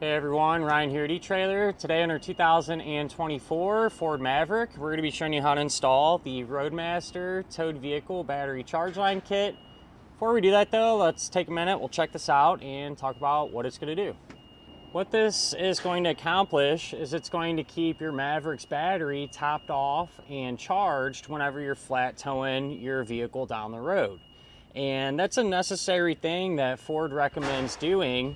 Hey everyone, Ryan here at Etrailer. Today on our 2024 Ford Maverick, we're going to be showing you how to install the Roadmaster towed vehicle battery charge line kit. Before we do that though, let's take a minute, we'll check this out and talk about what it's going to do. What this is going to accomplish is it's going to keep your Maverick's battery topped off and charged whenever you're flat towing your vehicle down the road. And that's a necessary thing that Ford recommends doing.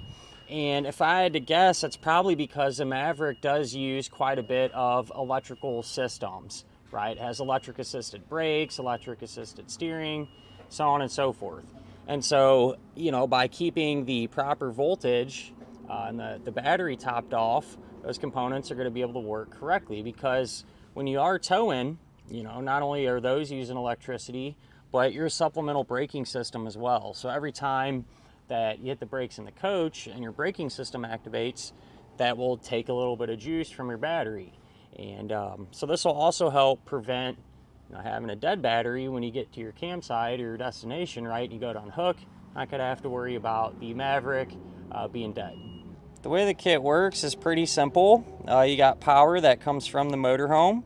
And if I had to guess, it's probably because the Maverick does use quite a bit of electrical systems, right? It has electric assisted brakes, electric assisted steering, so on and so forth. And so, you know, by keeping the proper voltage and the battery topped off, those components are going to be able to work correctly, because when you are towing, you know, not only are those using electricity, but your supplemental braking system as well. So every time that you hit the brakes in the coach and your braking system activates, that will take a little bit of juice from your battery. And so this will also help prevent having a dead battery when you get to your campsite or your destination, right? You go to unhook, not gonna have to worry about the Maverick being dead. The way the kit works is pretty simple. You got power that comes from the motorhome,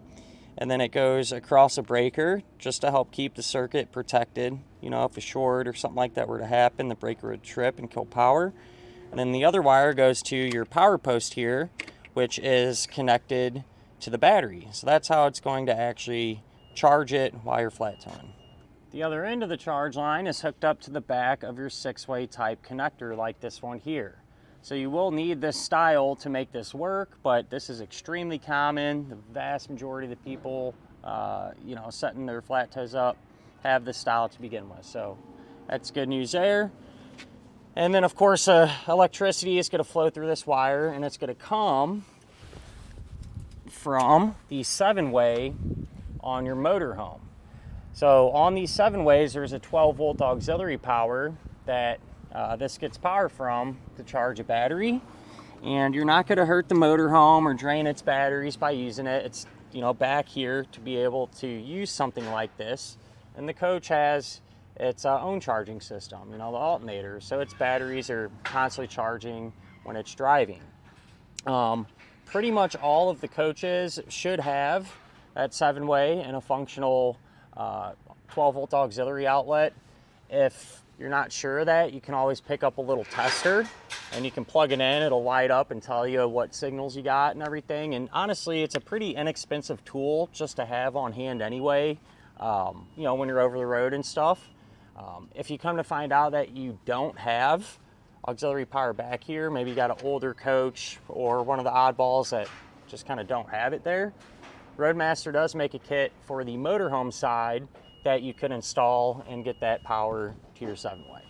and then it goes across a breaker just to help keep the circuit protected. You know, if a short or something like that were to happen, the breaker would trip and kill power. And then the other wire goes to your power post here, which is connected to the battery. So that's how it's going to actually charge it while you're flat towing. The other end of the charge line is hooked up to the back of your 6-way type connector like this one here. So you will need this style to make this work, but this is extremely common. The vast majority of the people, you know, setting their flat tows up have this style to begin with. So that's good news there. And then of course, electricity is going to flow through this wire, and it's going to come from the 7-way on your motorhome. So on these 7-ways, there's a 12-volt auxiliary power that this gets power from to charge a battery. And you're not going to hurt the motorhome or drain its batteries by using it. It's, you know, back here to be able to use something like this. And the coach has its own charging system, you know, the alternator. So its batteries are constantly charging when it's driving. Pretty much all of the coaches should have that 7-way and a functional 12-volt auxiliary outlet. If you're not sure of that, you can always pick up a little tester and you can plug it in. It'll light up and tell you what signals you got and everything. And honestly, it's a pretty inexpensive tool just to have on hand anyway, you know, when you're over the road and stuff. If you come to find out that you don't have auxiliary power back here, maybe you got an older coach or one of the oddballs that just kind of don't have it there, Roadmaster does make a kit for the motorhome side that you could install and get that power to your 7-way.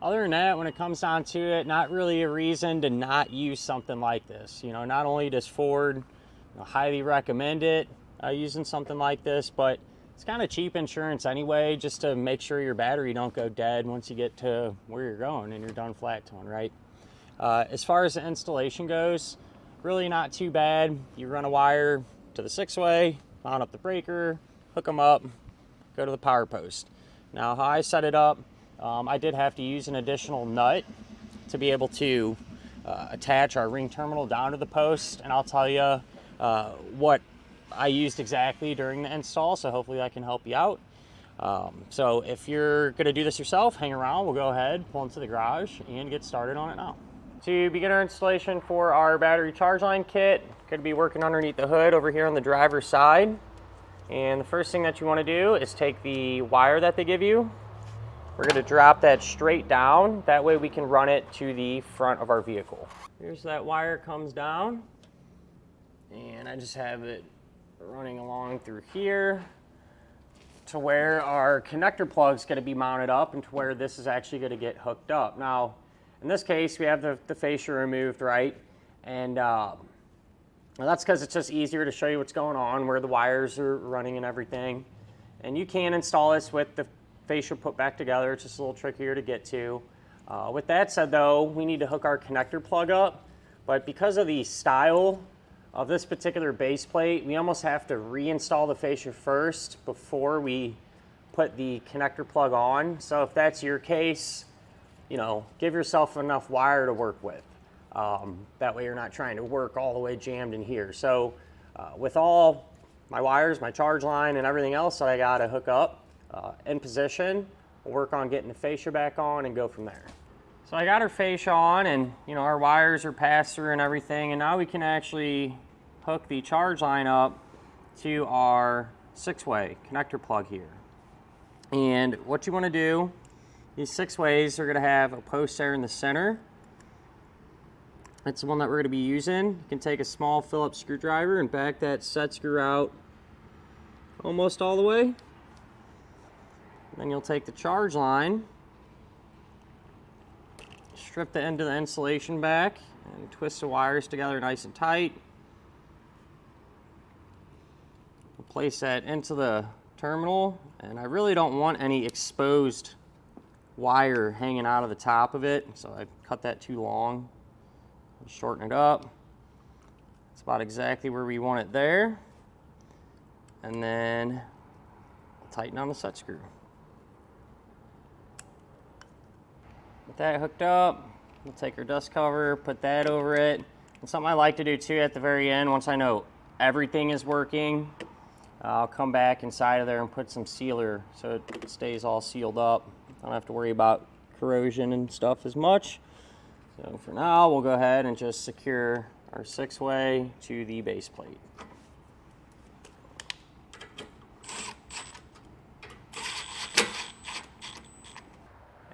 Other than that, when it comes down to it, not really a reason to not use something like this. You know, not only does Ford highly recommend it, using something like this, but it's kind of cheap insurance anyway, just to make sure your battery don't go dead once you get to where you're going and you're done flat towing, right? As far as the installation goes, really not too bad. You run a wire to the 6-way, mount up the breaker, hook them up, go to the power post. Now, how I set it up, I did have to use an additional nut to be able to attach our ring terminal down to the post, and I'll tell you what I used exactly during the install, so hopefully that can help you out. So if you're going to do this yourself, hang around. We'll go ahead, pull into the garage, and get started on it now. To begin our installation for our battery charge line kit, going to be working underneath the hood over here on the driver's side. And the first thing that you want to do is take the wire that they give you. We're going to drop that straight down. That way we can run it to the front of our vehicle. Here's that wire comes down. And I just have it running along through here to where our connector plug is going to be mounted up and to where this is actually going to get hooked up. Now, in this case, we have the fascia removed, right? And well, that's because it's just easier to show you what's going on, where the wires are running and everything. And you can install this with the fascia put back together. It's just a little trickier to get to. With that said, though, we need to hook our connector plug up. But because of the style of this particular base plate, we almost have to reinstall the fascia first before we put the connector plug on. So if that's your case, you know, give yourself enough wire to work with. That way you're not trying to work all the way jammed in here. So with all my wires, my charge line, and everything else that I got to hook up in position, we'll work on getting the fascia back on and go from there. So I got our fascia on, and our wires are passed through and everything, and now we can actually hook the charge line up to our 6-way connector plug here. And what you want to do, these 6-ways are going to have a post there in the center. That's the one that we're going to be using. You can take a small Phillips screwdriver and back that set screw out almost all the way. Then you'll take the charge line, strip the end of the insulation back, and twist the wires together nice and tight. We'll place that into the terminal, and I really don't want any exposed wire hanging out of the top of it, so I cut that too long. Shorten it up. It's about exactly where we want it there. And then I'll tighten on the set screw. With that hooked up, we'll take our dust cover, put that over it. And something I like to do too at the very end, once I know everything is working, I'll come back inside of there and put some sealer so it stays all sealed up. I don't have to worry about corrosion and stuff as much. So for now, we'll go ahead and just secure our 6-way to the base plate.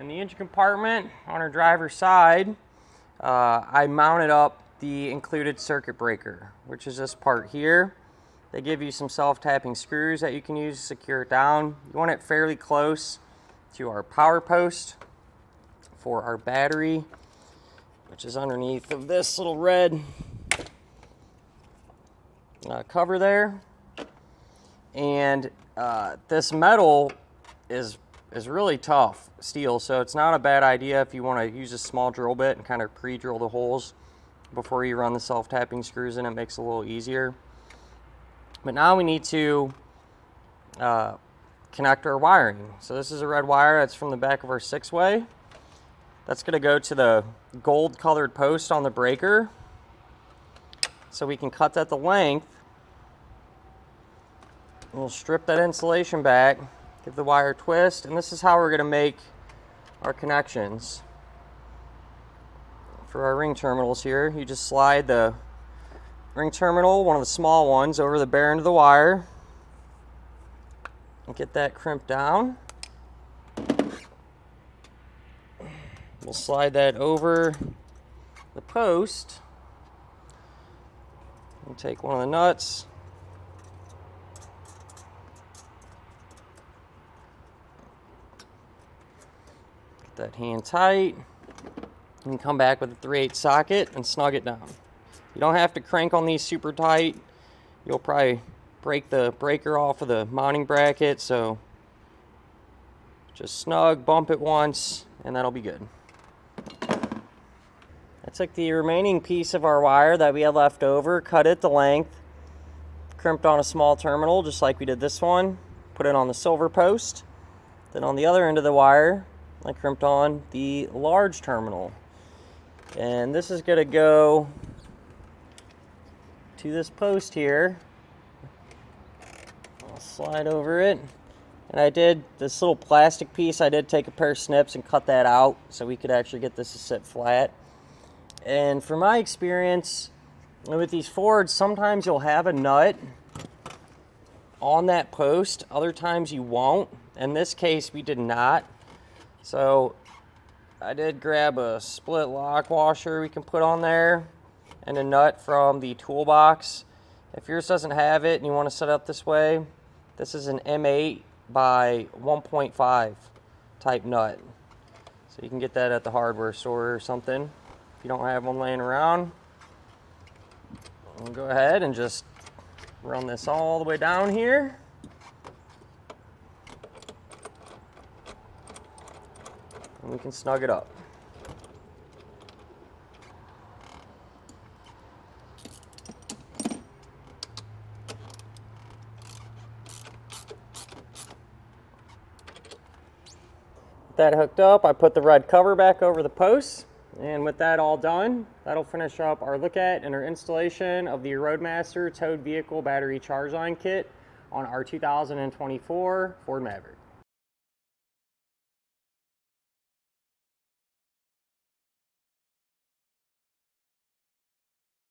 In the engine compartment on our driver's side, I mounted up the included circuit breaker, which is this part here. They give you some self-tapping screws that you can use to secure it down. You want it fairly close to our power post for our battery, which is underneath of this little red cover there. And this metal is really tough steel, so it's not a bad idea if you want to use a small drill bit and kind of pre-drill the holes before you run the self-tapping screws in. It makes it a little easier. But now we need to connect our wiring. So this is a red wire that's from the back of our 6-way. That's going to go to the gold colored post on the breaker. So we can cut that to length. We'll strip that insulation back, give the wire a twist, and this is how we're going to make our connections. For our ring terminals here, you just slide the ring terminal, one of the small ones, over the bare end of the wire and get that crimped down. We'll slide that over the post and take one of the nuts. Get that hand tight. And come back with a 3/8 socket and snug it down. You don't have to crank on these super tight. You'll probably break the breaker off of the mounting bracket, so just snug, bump it once, and that'll be good. I took the remaining piece of our wire that we had left over, cut it to length, crimped on a small terminal just like we did this one, put it on the silver post. Then on the other end of the wire, I crimped on the large terminal. And this is going to go to this post here. I'll slide over it. And I did this little plastic piece, I did take a pair of snips and cut that out so we could actually get this to sit flat. And from my experience with these Fords, sometimes you'll have a nut on that post, other times you won't. In this case, we did not. So I did grab a split lock washer we can put on there and a nut from the toolbox. If yours doesn't have it and you want to set up this way, this is an M8 by 1.5 type nut. So you can get that at the hardware store or something if you don't have one laying around. We'll go ahead and just run this all the way down here. And we can snug it up. With that hooked up, I put the red cover back over the posts. And with that all done, that'll finish up our look at and our installation of the Roadmaster towed vehicle battery charge line kit on our 2024 Ford Maverick.